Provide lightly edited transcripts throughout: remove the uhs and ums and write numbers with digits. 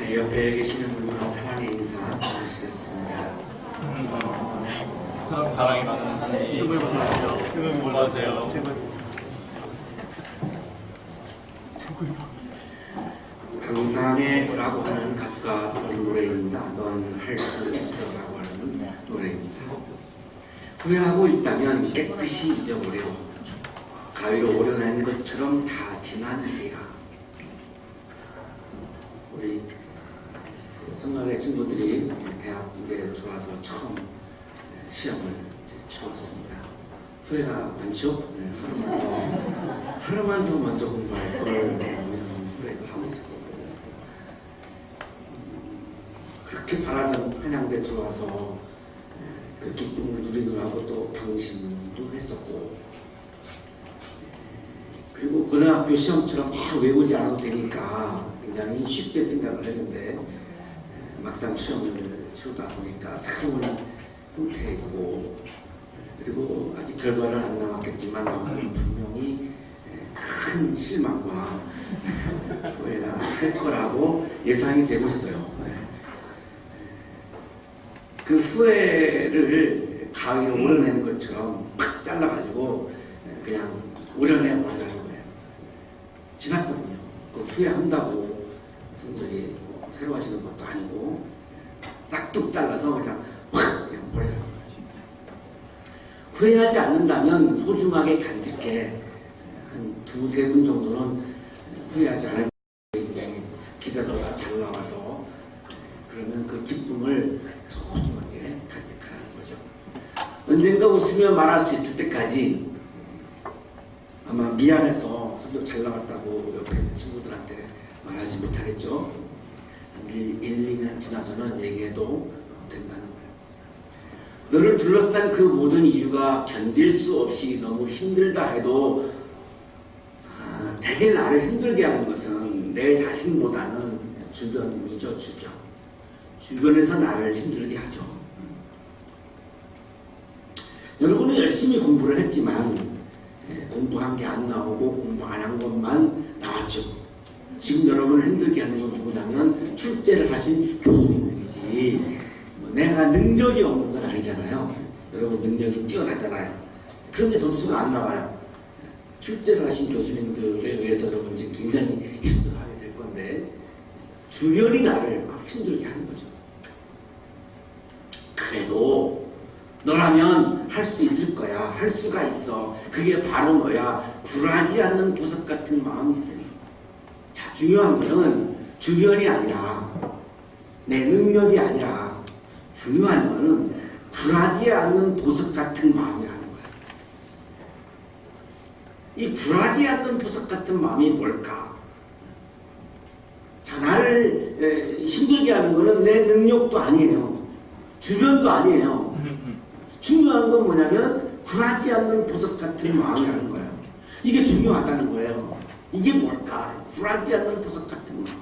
네, 옆에 계시는 분과 사랑의 인사 나누시겠습니다. 사랑이 많은 하나님 최고의 받으세요. 최고의 받으세요. 강삼해라고 하는 가수가 부른 노래입니다. 넌 할 수 있어 라고 하는 노래입니다. 후회하고 있다면 깨끗이 잊어버려. 가위로 오려낸 것처럼 다 지난 일이야. 우리 성악의 친구들이 대학 이제 들어와서 처음 시험을 치렀습니다. 후회가 많죠? 하루만 더 먼저 공부할 걸 후회도 하고 있어요. 그렇게 바라던 한양대 들어와서 그 기쁨을 누리느라고 또 방심도 했었고, 그리고 고등학교 시험처럼 막 외우지 않아도 되니까 굉장히 쉽게 생각을 했는데 막상 시험을 치르다 보니까 새로운 형태이고, 그리고 아직 결과는 안 나왔겠지만 나오면 분명히 큰 실망과 후회가 할 거라고 예상이 되고 있어요. 그 후회를 가위로 오려내는 것처럼 팍 잘라가지고 그냥 오려내버리는 거예요. 지났거든요. 그 후회한다고 성적이 새로 하시는 것도 아니고 싹둑 잘라서 그냥 버려요. 후회하지 않는다면 소중하게 간직해. 한 두세 분 정도는 후회하지 않을 굉장히 기대가 잘 나와서 그러면 그 기쁨을 소중하게 간직하는 거죠. 언젠가 웃으며 말할 수 있을 때까지 아마 미안해서 성적 잘 나왔다고 옆에 있는 친구들한테 말하지 못하겠죠. 1, 2년 지나서는 얘기해도 된다는 거예요. 너를 둘러싼 그 모든 이유가 견딜 수 없이 너무 힘들다 해도 대개 나를 힘들게 하는 것은 내 자신보다는 주변이죠. 주변에서 나를 힘들게 하죠. 여러분은 열심히 공부를 했지만 공부한 게 안 나오고 공부 안 한 것만 나왔죠. 지금 여러분을 힘들게 하는 건 누구냐면 출제를 하신 교수님들이지 내가 능력이 없는 건 아니잖아요. 여러분 능력이 뛰어나잖아요. 그런데 점수가 안 나와요. 출제를 하신 교수님들에 의해서 여러분 지금 굉장히 힘들어하게 될 건데 주변이 나를 막 힘들게 하는 거죠. 그래도 너라면 할 수 있을 거야. 할 수가 있어. 그게 바로 너야. 굴하지 않는 보석 같은 마음이 있으니. 자, 중요한 거는 주변이 아니라 내 능력이 아니라 중요한 거는 굴하지 않는 보석 같은 마음이라는 거야. 이 굴하지 않는 보석 같은 마음이 뭘까? 자, 나를 힘들게 하는 거는 내 능력도 아니에요. 주변도 아니에요. 중요한 건 뭐냐면 굴하지 않는 보석 같은 마음이라는 거예요. 이게 중요하다는 거예요. 이게 뭘까? 굴하지 않는 보석 같은 마음.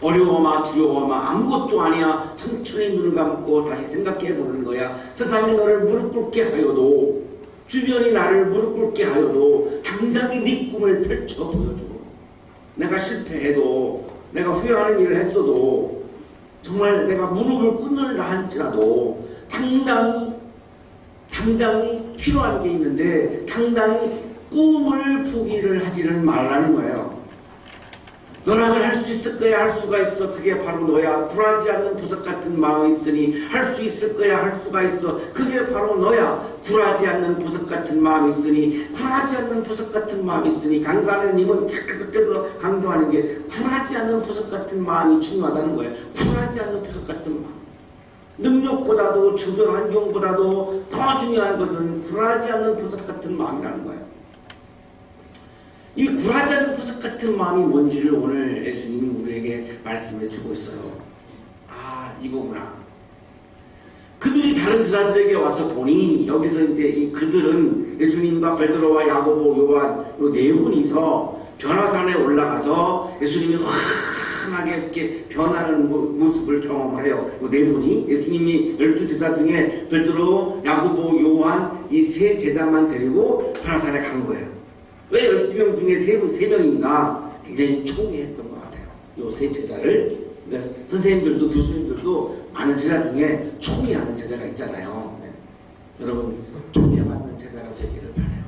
어려워마 두려워마 아무것도 아니야. 천천히 눈을 감고 다시 생각해 보는 거야. 세상이 너를 무릎 꿇게 하여도, 주변이 나를 무릎 꿇게 하여도 당당히 네 꿈을 펼쳐 보여줘. 내가 실패해도, 내가 후회하는 일을 했어도, 정말 내가 무릎을 꿇는다 할지라도 당당히 필요한 게 있는데 당당히 꿈을 포기를 하지를 말라는 거예요. 너라면 할 수 있을 거야. 할 수가 있어. 그게 바로 너야. 굴하지 않는 보석 같은 마음이 있으니 할 수 있을 거야. 할 수가 있어. 그게 바로 너야. 굴하지 않는 보석 같은 마음이 있으니 굴하지 않는 보석 같은 마음이 있으니 강사님은 계속해서 강조하는 게 굴하지 않는 보석 같은 마음이 중요하다는 거예요. 굴하지 않는 보석 같은 마음. 능력보다도 주변 환경보다도 더 중요한 것은 굴하지 않는 보석 같은 마음이라는 거예요. 이 굴하지 않는 보석 같은 마음이 뭔지를 오늘 예수님이 우리에게 말씀해 주고 있어요. 아, 이거구나. 그들이 다른 제자들에게 와서 보니 여기서 이제 이 그들은 예수님과 베드로와 야고보, 요한 이 네 분이서 변화산에 올라가서 예수님이 환하게 이렇게 변하는 모습을 경험을 해요. 이 네 분이 예수님이 12제자 중에 베드로, 야고보, 요한 이 세 제자만 데리고 변화산에 간 거예요. 왜 12명 중에 세 명인가 굉장히 총애했던 것 같아요. 이 세 제자를 그러니까 선생님들도 교수님들도 많은 제자 중에 총리하는 제자가 있잖아요. 네. 여러분 총리에 맞는 제자가 되기를 바라요.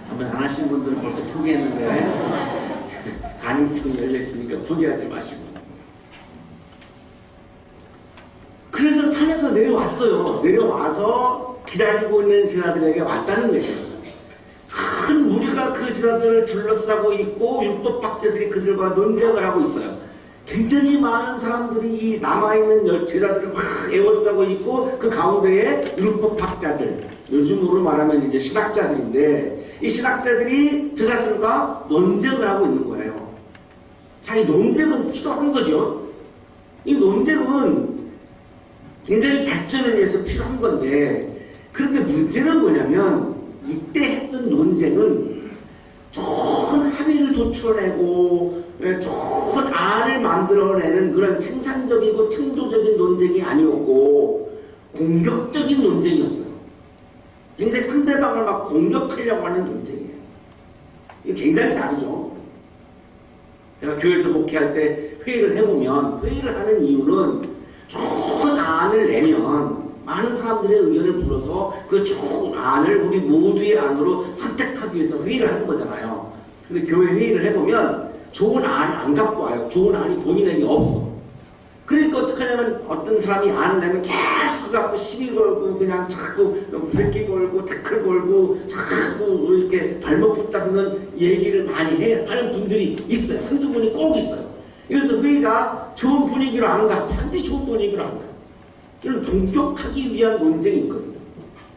한번 안 하신 분들은 벌써 포기했는데 가능성이 열려있으니까 포기하지 마시고. 그래서 산에서 내려왔어요. 내려와서 기다리고 있는 제자들에게 왔다는 거예요. 큰 무리가 그 제자들을 둘러싸고 있고 율법학자들이 그들과 논쟁을 하고 있어요. 굉장히 많은 사람들이 이 남아있는 제자들을 막 에워싸고 있고 그 가운데에 율법학자들, 요즘으로 말하면 이제 신학자들인데 이 신학자들이 제자들과 논쟁을 하고 있는 거예요. 자, 이 논쟁은 필요한 거죠. 이 논쟁은 굉장히 발전을 위해서 필요한 건데, 그런데 문제는 뭐냐면 이때 했던 논쟁은 좋은 합의를 도출해내고 좋은 안을 만들어내는 그런 생산적이고 창조적인 논쟁이 아니었고 공격적인 논쟁이었어요. 굉장히 상대방을 막 공격하려고 하는 논쟁이에요. 이게 굉장히 다르죠. 제가 교회에서 목회할 때 회의를 해보면 회의를 하는 이유는 좋은 안을 내면 많은 사람들의 의견을 불러서 그 좋은 안을 우리 모두의 안으로 선택하기 위해서 회의를 하는 거잖아요. 근데 교회 회의를 해보면 좋은 안을 안 갖고 와요. 좋은 안이 본인에게 없어. 그러니까 어떻게 하냐면 어떤 사람이 안을 내면 계속 그거 갖고 시비 걸고 그냥 자꾸 불기 걸고 태클 걸고 자꾸 이렇게 발목 붙잡는 얘기를 많이 하는 분들이 있어요. 한두 분이 꼭 있어요. 그래서 회의가 좋은 분위기로 안 가. 반드시 좋은 분위기로 안 가. 이런 공격하기 위한 논쟁이 있거든요.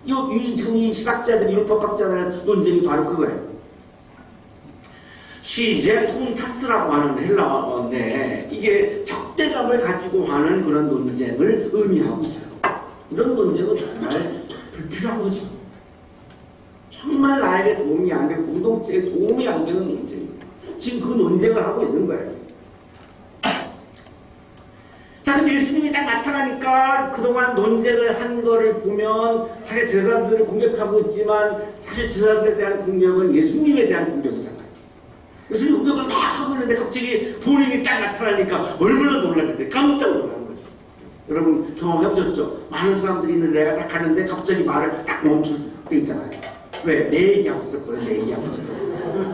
이 신학자들, 율법학자들 논쟁이 바로 그거예요. 시제 톤타스라고 하는 헬라어인데 이게 적대감을 가지고 하는 그런 논쟁을 의미하고 있어요. 이런 논쟁은 정말 불필요한 거죠. 정말 나에게 도움이 안 되고 공동체에 도움이 안 되는 논쟁이에요. 지금 그 논쟁을 하고 있는 거예요. 자, 근데 예수님이 딱 나타나니까 그동안 논쟁을 한 거를 보면 사실 제자들을 공격하고 있지만 사실 제자들에 대한 공격은 예수님에 대한 공격이잖아요. 예수님 공격을 막 하고 있는데 갑자기 본인이 딱 나타나니까 얼마나 놀랐겠어요. 깜짝 놀란 거죠. 여러분 경험해보셨죠? 많은 사람들이 있는데 내가 딱 가는데 갑자기 말을 딱 멈출 때 있잖아요. 왜? 내 얘기하고 있었거든. 내 얘기하고 있었거든.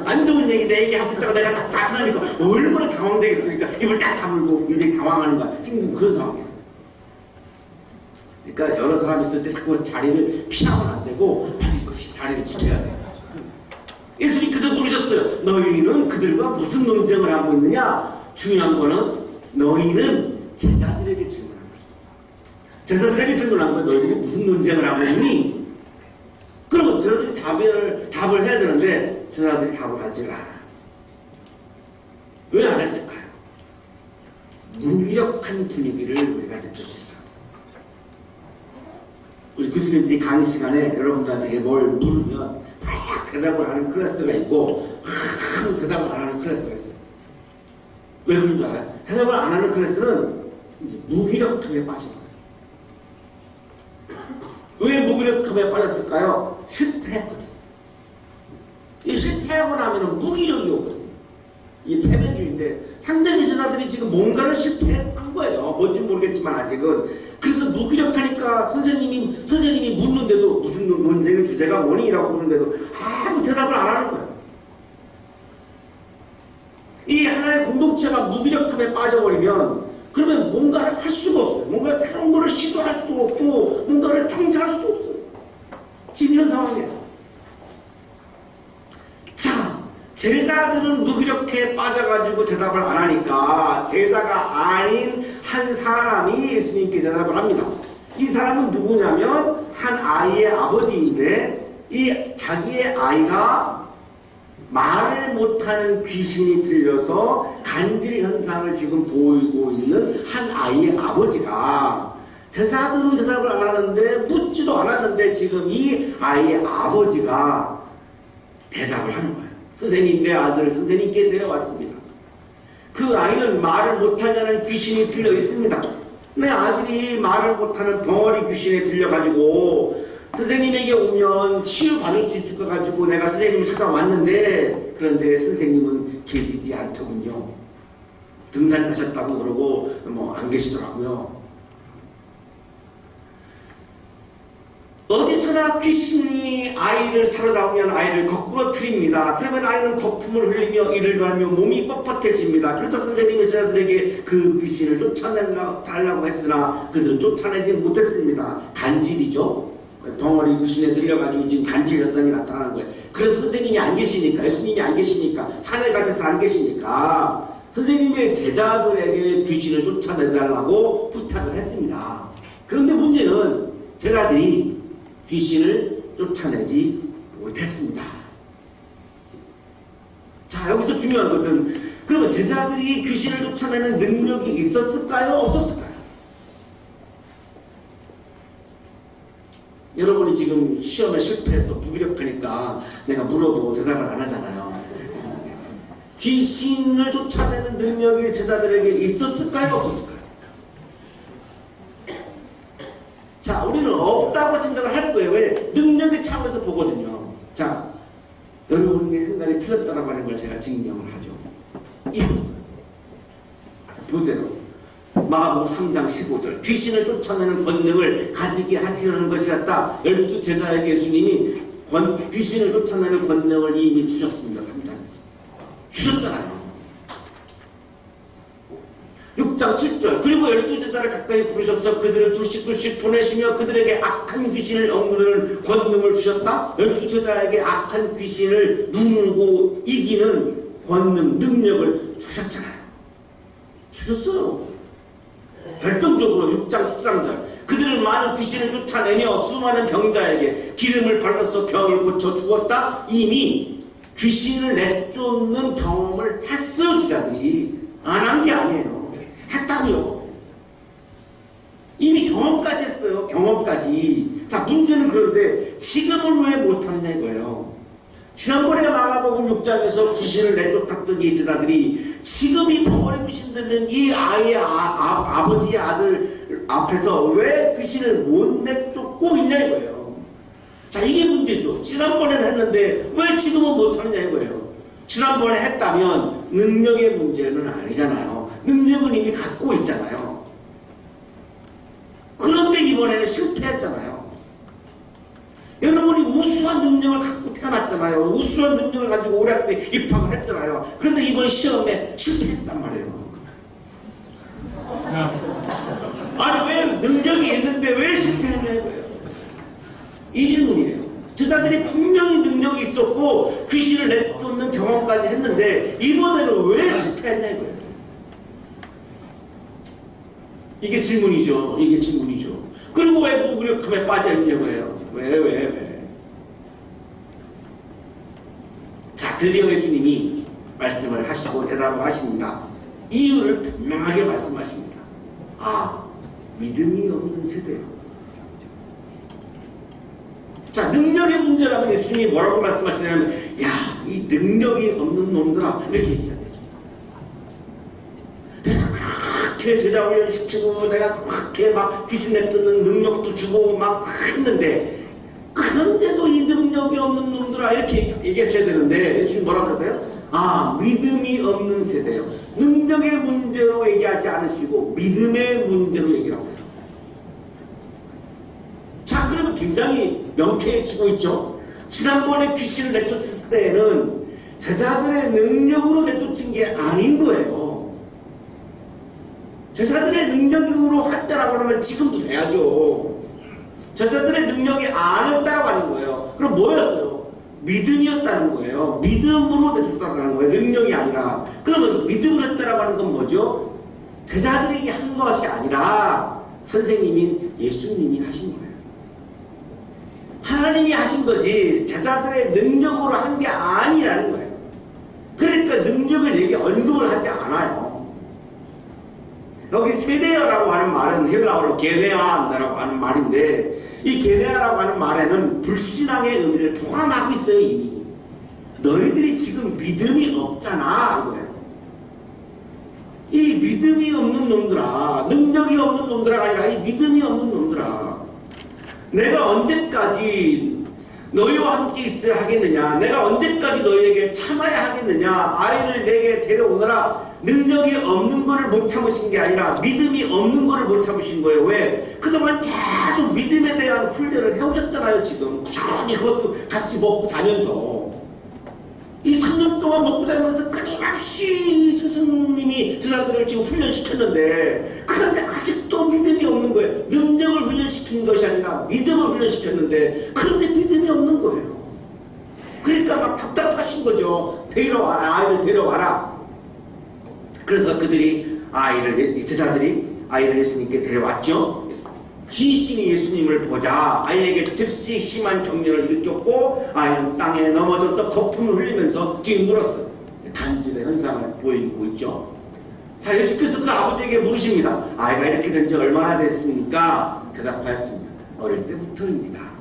안 좋은 얘기 내 얘기하고 있다가 내가 딱 나타나니까 얼마나 당황되겠습니까? 입을 딱 다물고 굉장히 당황하는 거야. 지금 그런 상황이에요. 그러니까 여러 사람 있을 때 자꾸 자리를 피하면 안 되고 빨리 자리를 지켜야 돼요. 예수님께서 물으셨어요. 너희는 그들과 무슨 논쟁을 하고 있느냐? 중요한 거는 너희는 제자들에게 질문한 거죠. 제자들에게 질문한 거예요. 너희들이 무슨 논쟁을 하고 있니? 그러면 제자들이 답을 해야 되는데 제자들이 답을 하지 않아요. 왜 안 했을까요? 무기력한 분위기를 우리가 느낄 수 있어요. 우리 교수님들이 강의 시간에 여러분들한테 뭘 물으면 막 대답을 하는 클래스가 있고 대답을 안 하는 클래스가 있어요. 왜 그런 줄 알아요? 대답을 안 하는 클래스는 이제 무기력함에 빠진 거예요. 왜 무기력함에 빠졌을까요? 실패했거든요. 이 실패하고 나면 무기력이 오거든요. 이 패배주의인데 상당히 제자들이 지금 뭔가를 실패한 거예요. 뭔지 모르겠지만 아직은. 그래서 무기력하니까 선생님이 묻는데도 무슨 논쟁의 주제가 뭐니? 라고 묻는데도 아무 대답을 안 하는 거예요. 이 하나의 공동체가 무기력함에 빠져버리면 그러면 뭔가를 할 수가 없어요. 뭔가 새로운 거를 시도할 수도 없고 뭔가를 창작할 수도 없어요. 지금 이런 상황이에요. 자, 제자들은 무기력에 빠져가지고 대답을 안 하니까 제자가 아닌 한 사람이 예수님께 대답을 합니다. 이 사람은 누구냐면 한 아이의 아버지인데 이 자기의 아이가 말을 못하는 귀신이 들려서 간질 현상을 지금 보이고 있는 한 아이의 아버지가 제자들은 대답을 안 하는데 묻지도 않았는데 지금 이 아이의 아버지가 대답을 하는 거예요. 선생님, 내 아들을 선생님께 데려왔습니다. 그 아이는 말을 못하냐는 귀신이 들려 있습니다. 내 아들이 말을 못하는 벙어리 귀신에 들려가지고 선생님에게 오면 치유받을 수 있을 것 가지고 내가 선생님을 찾아왔는데 그런데 선생님은 계시지 않더군요. 등산하셨다고 그러고 뭐 안 계시더라고요. 어디서나 귀신이 아이를 사로잡으면 아이를 거꾸로 트립니다. 그러면 아이는 거품을 흘리며 이를 갈며 몸이 뻣뻣해집니다. 그래서 선생님이 저들에게 그 귀신을 쫓아내달라고 했으나 그들은 쫓아내지 못했습니다. 간질이죠. 덩어리 귀신에 들려가지고 지금 간질 현상이 나타나는 거예요. 그래서 선생님이 안 계시니까, 예수님이 안 계시니까, 산에 가셔서 안 계시니까 선생님의 제자들에게 귀신을 쫓아내달라고 부탁을 했습니다. 그런데 문제는 제자들이 귀신을 쫓아내지 못했습니다. 자, 여기서 중요한 것은 그러면 제자들이 귀신을 쫓아내는 능력이 있었을까요? 없었을까요? 여러분이 지금 시험에 실패해서 무기력하니까 내가 물어도 대답을 안 하잖아요. 귀신을 쫓아내는 능력이 제자들에게 있었을까요? 없었을까요? 자, 우리는 없다고 생각을 할 거예요. 왜? 능력의 차원에서 보거든요. 자, 여러분의 생각이 틀렸다고 하는 걸 제가 증명을 하죠. 있었어요. 자, 보세요. 마가복음 3장 15절. 귀신을 쫓아내는 권능을 가지게 하시려는 것이었다. 12 제자에게 예수님이 귀신을 쫓아내는 권능을 이미 주셨습니다. 3장에서. 주셨잖아요. 6장 7절. 그리고 12제자를 가까이 부르셔서 그들을 둘씩 보내시며 그들에게 악한 귀신을 억누르는 권능을 주셨다. 12제자에게 악한 귀신을 누르고 이기는 권능, 능력을 주셨잖아요. 주셨어요. 결정적으로 6장 13절. 그들은 많은 귀신을 쫓아내며 수많은 병자에게 기름을 발라서 병을 고쳐 주었다. 이미 귀신을 내쫓는 경험을 했어요. 제자들이. 안 한 게 아니에요. 했다고요. 이미 경험까지 했어요. 경험까지. 자, 문제는 그런데 지금은 왜 못하느냐 이거예요. 지난번에 마가복음 6장에서 귀신을 내쫓았던 이 제자들이 지금 이 벙어리 귀신 들린 이 아이의 아버지의 아들 앞에서 왜 귀신을 못 내쫓고 있냐 이거예요. 자, 이게 문제죠. 지난번에는 했는데 왜 지금은 못하느냐 이거예요. 지난번에 했다면 능력의 문제는 아니잖아요. 능력은 이미 갖고 있잖아요. 그런데 이번에는 실패했잖아요. 여러분이 우수한 능력을 갖고 태어났잖아요. 우수한 능력을 가지고 올해 학교에 입학을 했잖아요. 그런데 이번 시험에 실패했단 말이에요. 아니, 왜 능력이 있는데 왜 실패했냐 이거예요. 이 질문이에요. 제자들이 분명히 능력이 있었고 귀신을 내쫓는 경험까지 했는데 이번에는 왜 실패했냐 이거예요. 이게 질문이죠. 이게 질문이죠. 그리고 왜 무기력함에 빠져있냐고 해요. 왜? 자, 드디어 예수님이 말씀을 하시고 대답을 하십니다. 이유를 분명하게 말씀하십니다. 아, 믿음이 없는 세대요. 자, 능력의 문제라면 예수님이 뭐라고 말씀하시냐면, 야, 이 능력이 없는 놈들아, 이렇게 얘기해야 되죠. 내가 그렇게 제자 훈련 시키고, 내가 그렇게 막 귀신 내쫓는 능력도 주고 막 했는데, 그런데도 이 능력이 없는 놈들아, 이렇게 얘기하셔야 되는데, 예수님 뭐라고 그러세요? 아, 믿음이 없는 세대요. 능력의 문제로 얘기하지 않으시고, 믿음의 문제로 얘기하세요. 자, 그러면 굉장히 명쾌해지고 있죠. 지난번에 귀신을 내쫓았을 때에는 제자들의 능력으로 내쫓은 게 아닌 거예요. 제자들의 능력으로 했다라고 하면 지금도 돼야죠. 제자들의 능력이 아니었다라고 하는 거예요. 그럼 뭐였어요? 믿음이었다는 거예요. 믿음으로 내쫓았다는 거예요. 능력이 아니라. 그러면 믿음으로 했다라고 하는 건 뭐죠? 제자들에게 한 것이 아니라 선생님인 예수님이 하신 거예요. 하나님이 하신 거지 제자들의 능력으로 한 게 아니라는 거예요. 그러니까 능력을 언급을 하지 않아요. 여기 세대어라고 하는 말은 헬라어로 게네아라고 하는 말인데 이 게네아라고 하는 말에는 불신앙의 의미를 포함하고 있어요. 이미 너희들이 지금 믿음이 없잖아 이거예요. 이 믿음이 없는 놈들아, 능력이 없는 놈들아가 아니라 이 믿음이 없는 놈들아, 내가 언제까지 너희와 함께 있어야 하겠느냐? 내가 언제까지 너희에게 참아야 하겠느냐? 아이를 내게 데려오너라. 능력이 없는 거를 못 참으신 게 아니라 믿음이 없는 거를 못 참으신 거예요. 왜? 그동안 계속 믿음에 대한 훈련을 해오셨잖아요. 지금 꾸준히 그것도 같이 먹고 자면서 이 3년 동안 먹고 다니면서 끊임없이 스승님이 제자들을 지금 훈련시켰는데, 그런데 아직도 믿음이 없는 거예요. 능력을 훈련시킨 것이 아니라 믿음을 훈련시켰는데, 그런데 믿음이 없는 거예요. 그러니까 막 답답하신 거죠. 아이를 데려와라. 그래서 그들이 제자들이 아이를 예수님께 데려왔죠. 귀신이 예수님을 보자 아이에게 즉시 심한 경련을 일으켰고, 아이는 땅에 넘어져서 거품을 흘리면서 뒤에 물었어요. 간질의 현상을 보이고 있죠. 자, 예수께서 그 아버지에게 물으십니다. 아이가 이렇게 된 지 얼마나 됐습니까? 대답하였습니다. 어릴 때부터입니다.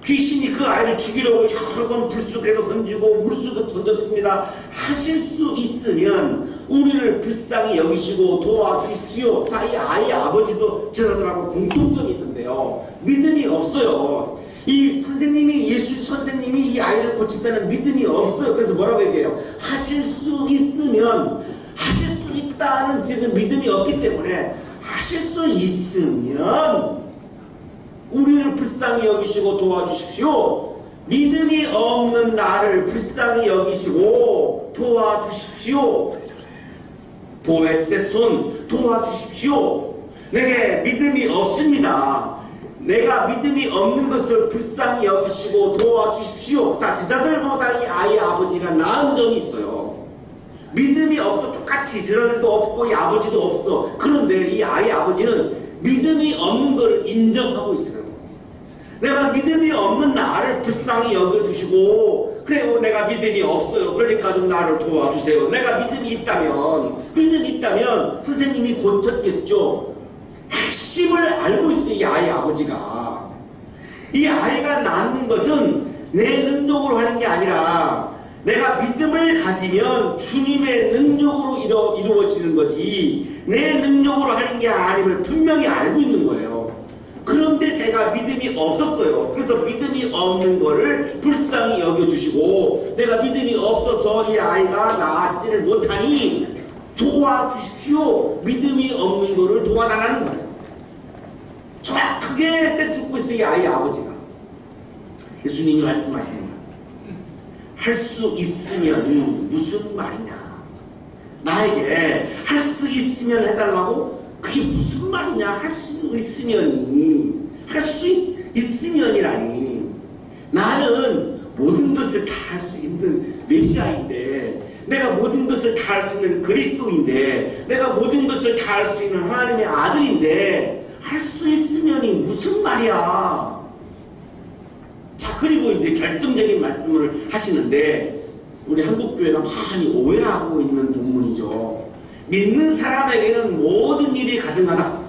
귀신이 그 아이를 죽이려고 여러 번 불 속에도 던지고 물 속에도 던졌습니다. 하실 수 있으면 우리를 불쌍히 여기시고 도와주십시오. 자, 이 아이의 아버지도 제자들하고 공통점이 있는데요. 믿음이 없어요. 이 선생님이, 예수 선생님이 이 아이를 고친다는 믿음이 없어요. 그래서 뭐라고 얘기해요? 하실 수 있으면, 하실 수 있다는 지금 믿음이 없기 때문에 하실 수 있으면 우리를 불쌍히 여기시고 도와주십시오. 믿음이 없는 나를 불쌍히 여기시고 도와주십시오. 보에세손 도와주십시오. 내게 믿음이 없습니다. 내가 믿음이 없는 것을 불쌍히 여기시고 도와주십시오. 자, 제자들보다 이 아이의 아버지가 나은 점이 있어요. 믿음이 없어. 똑같이 제자들도 없고 이 아버지도 없어. 그런데 이 아이의 아버지는 믿음이 없는 걸 인정하고 있어요. 내가 믿음이 없는 나를 불쌍히 여겨주시고, 그래요, 내가 믿음이 없어요. 그러니까 좀 나를 도와주세요. 내가 믿음이 있다면 선생님이 고쳤겠죠. 핵심을 알고 있어요. 이 아이의 아버지가. 이 아이가 낳는 것은 내 능력으로 하는 게 아니라 내가 믿음을 가지면 주님의 능력으로 이루어지는 거지, 내 능력으로 하는 게 아님을 분명히 알고 있는 거예요. 그런데 제가 믿음이 없었어요. 그래서 믿음이 없는 거를 불쌍히 여겨주시고, 내가 믿음이 없어서 이 아이가 낳지를 못하니 도와주십시오. 믿음이 없는 거를 도와달라는 거예요. 정확하게 듣고 있어요. 이 아이의 아버지가. 예수님이 말씀하시는 거예요. 할 수 있으면 무슨 말이냐. 나에게 할 수 있으면 해달라고? 그게 무슨 말이냐. 할 수 있으면이, 할 수 있으면이라니. 나는 모든 것을 다 할 수 있는 메시아인데, 내가 모든 것을 다 할 수 있는 그리스도인데, 내가 모든 것을 다 할 수 있는 하나님의 아들인데, 할 수 있으면이 무슨 말이야. 자, 그리고 이제 결정적인 말씀을 하시는데, 우리 한국교회가 많이 오해하고 있는 본문이죠. 믿는 사람에게는 모든 일이 가능하다.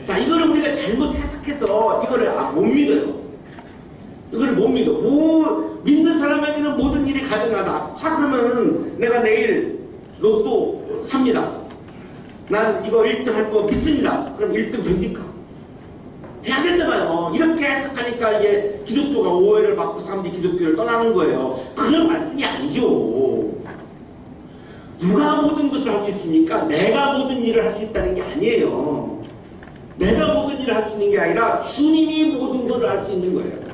자, 이거를 우리가 잘못 해석해서 이거를 못 믿어요. 이거를 못 믿어. 믿는 사람에게는 모든 일이 가능하다. 자, 그러면 내가 내일 로또 삽니다. 난 이거 1등 할 거 믿습니다. 그럼 1등 됩니까? 돼야 된다고요. 이렇게 해석하니까 이게 기독교가 오해를 받고 사람들이 기독교를 떠나는 거예요. 그런 말씀이 아니죠. 누가 모든 것을 할 수 있습니까? 내가 모든 일을 할 수 있다는 게 아니에요. 내가 모든 일을 할 수 있는 게 아니라 주님이 모든 것을 할 수 있는 거예요.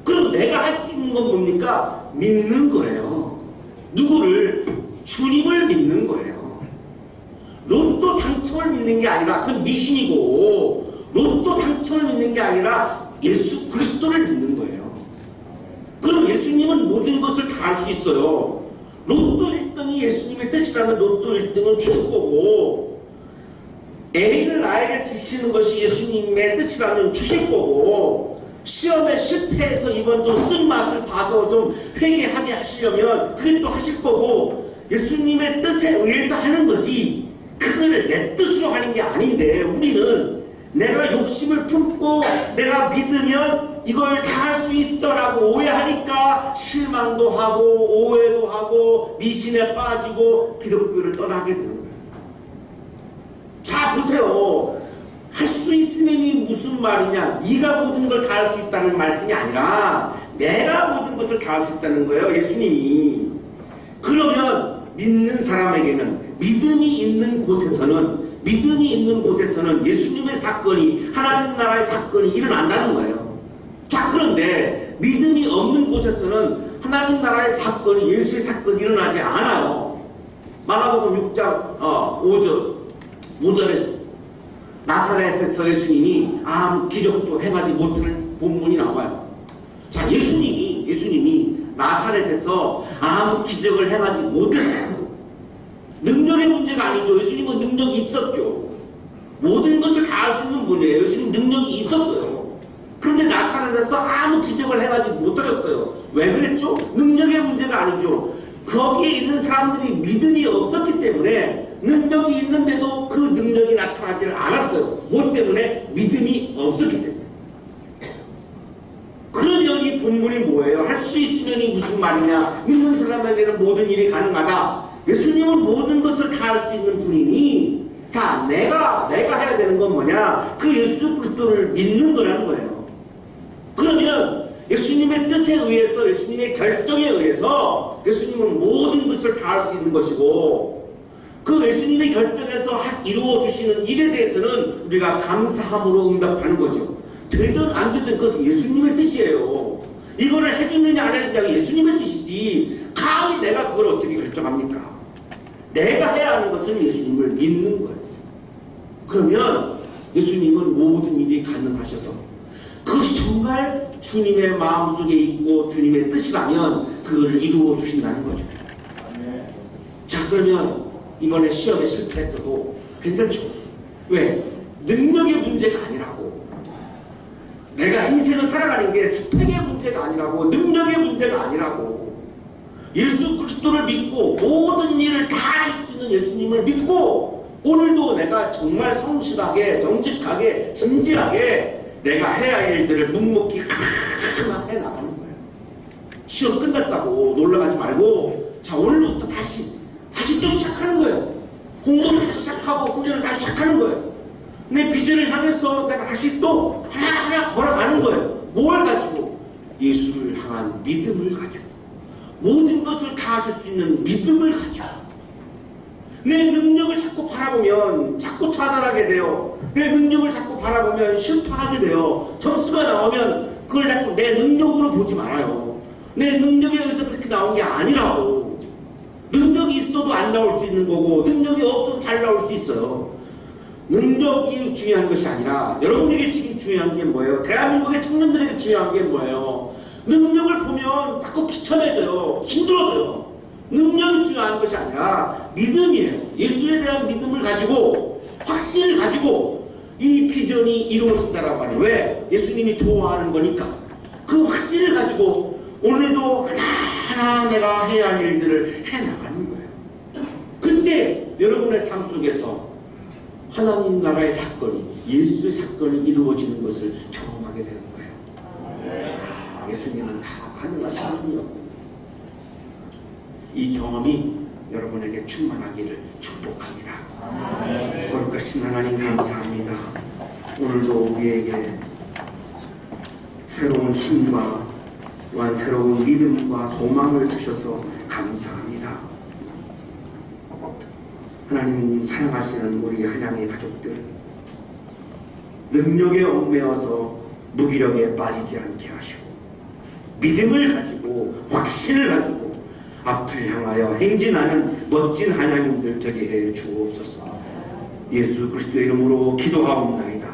그럼 내가 할 수 있는 건 뭡니까? 믿는 거예요. 누구를? 주님을 믿는 거예요. 로또 당첨을 믿는 게 아니라, 그건 미신이고, 로또 당첨을 믿는 게 아니라 예수 그리스도를 믿는 거예요. 그럼 예수님은 모든 것을 다 할 수 있어요. 로또 1등이 예수님의 뜻이라면 로또 1등은 주실 거고, A를 나에게 주시는 것이 예수님의 뜻이라면 주실 거고, 시험에 실패해서 이번 좀 쓴맛을 봐서 좀 회개하게 하시려면 그게 또 하실 거고, 예수님의 뜻에 의해서 하는 거지, 그거를 내 뜻으로 하는 게 아닌데, 우리는 내가 욕심을 품고 내가 믿으면 이걸 다 할 수 있어 라고 오해하니까 실망도 하고 오해도 하고 미신에 빠지고 기독교를 떠나게 되는 거예요. 자, 보세요. 할 수 있으면이 무슨 말이냐? 네가 모든 걸 다 할 수 있다는 말씀이 아니라 내가 모든 것을 다 할 수 있다는 거예요. 예수님이. 그러면 믿는 사람에게는 믿음이 있는 곳에서는 예수님의 사건이 하나님 나라의 사건이 일어난다는 거예요. 자, 그런데 믿음이 없는 곳에서는 하나님 나라의 사건이 예수의 사건이 일어나지 않아요. 마가복음 6장 5절에서 나사렛에서 예수님이 아무 기적도 행하지 못하는 본문이 나와요. 자, 예수님이 나사렛에서 아무 기적을 행하지 못했어요. 능력의 문제가 아니죠. 예수님은 능력이 있었죠. 모든 것을 다 할 수 있는 분이에요. 예수님 능력이 있었어요. 그런데 나사렛에서 아무 기적을 행하지 못하셨어요. 왜 그랬죠? 능력의 문제가 아니죠. 거기에 있는 사람들이 믿음이 없었기 때문에 능력이 있는데도 그 능력이 나타나지를 않았어요. 뭐 때문에? 믿음이 없었기 때문에. 그러면 이 본문이 뭐예요? 할 수 있으면이 무슨 말이냐? 믿는 사람에게는 모든 일이 가능하다. 예수님은 모든 것을 다 할 수 있는 분이니, 자, 내가 해야 되는 건 뭐냐? 그 예수 그리스도를 믿는 거라는 거예요. 그러면 예수님의 뜻에 의해서, 예수님의 결정에 의해서 예수님은 모든 것을 다 할 수 있는 것이고, 그 예수님의 결정에서 이루어 주시는 일에 대해서는 우리가 감사함으로 응답하는 거죠. 되든 안 되든 그것은 예수님의 뜻이에요. 이거를 해주느냐 안 해주느냐가 예수님의 뜻이지, 감히 내가 그걸 어떻게 결정합니까? 내가 해야 하는 것은 예수님을 믿는 거예요. 그러면 예수님은 모든 일이 가능하셔서 그것이 정말 주님의 마음속에 있고 주님의 뜻이라면 그걸 이루어 주신다는 거죠. 자, 그러면 이번에 시험에 실패했어도 괜찮죠? 왜? 능력의 문제가 아니라고. 내가 인생을 살아가는 게 스펙의 문제가 아니라고. 능력의 문제가 아니라고. 예수 그리스도를 믿고 모든 일을 다 할 수 있는 예수님을 믿고 오늘도 내가 정말 성실하게 정직하게 진지하게 내가 해야 할 일들을 묵묵히 하나하나 해나가는 거예요. 시험 끝났다고 놀러가지 말고, 자, 오늘부터 다시 또 시작하는 거예요. 공부를 다시 시작하고 훈련을 다시 시작하는 거예요. 내 비전을 향해서 내가 다시 또 하나하나 걸어가는 거예요. 뭘 가지고? 예수를 향한 믿음을 가지고, 모든 것을 다 하실 수 있는 믿음을 가지고. 내 능력을 자꾸 바라보면 자꾸 좌절하게 돼요. 내 능력을 자꾸 바라보면 실패하게 돼요. 점수가 나오면 그걸 자꾸 내 능력으로 보지 말아요. 내 능력에 의해서 그렇게 나온 게 아니라고. 능력이 있어도 안 나올 수 있는 거고, 능력이 없어도 잘 나올 수 있어요. 능력이 중요한 것이 아니라, 여러분에게 지금 중요한 게 뭐예요? 대한민국의 청년들에게 중요한 게 뭐예요? 능력을 보면 자꾸 비참해져요. 힘들어져요. 능력이 중요한 것이 아니라 믿음이에요. 예수에 대한 믿음을 가지고, 확신을 가지고 이 비전이 이루어진다라고 하는. 왜? 예수님이 좋아하는 거니까. 그 확신을 가지고 오늘도 하나하나 내가 해야 할 일들을 해나가는 거예요. 근데 여러분의 삶 속에서 하나님 나라의 사건이, 예수의 사건이 이루어지는 것을 경험하게 되는 거예요. 예수님은 다 가능하신 분이었고, 이 경험이 여러분에게 충만하기를 축복합니다. 거룩하신 하나님 감사합니다. 오늘도 우리에게 새로운 힘과 또한 새로운 믿음과 소망을 주셔서 감사합니다. 하나님 사랑하시는 우리 한양의 가족들, 능력에 얽매여서 무기력에 빠지지 않게 하시고 믿음을 가지고 확신을 가지고 앞을 향하여 행진하는 멋진 한양인들 되게 해 주옵소서. 예수 그리스도의 이름으로 기도하옵나이다.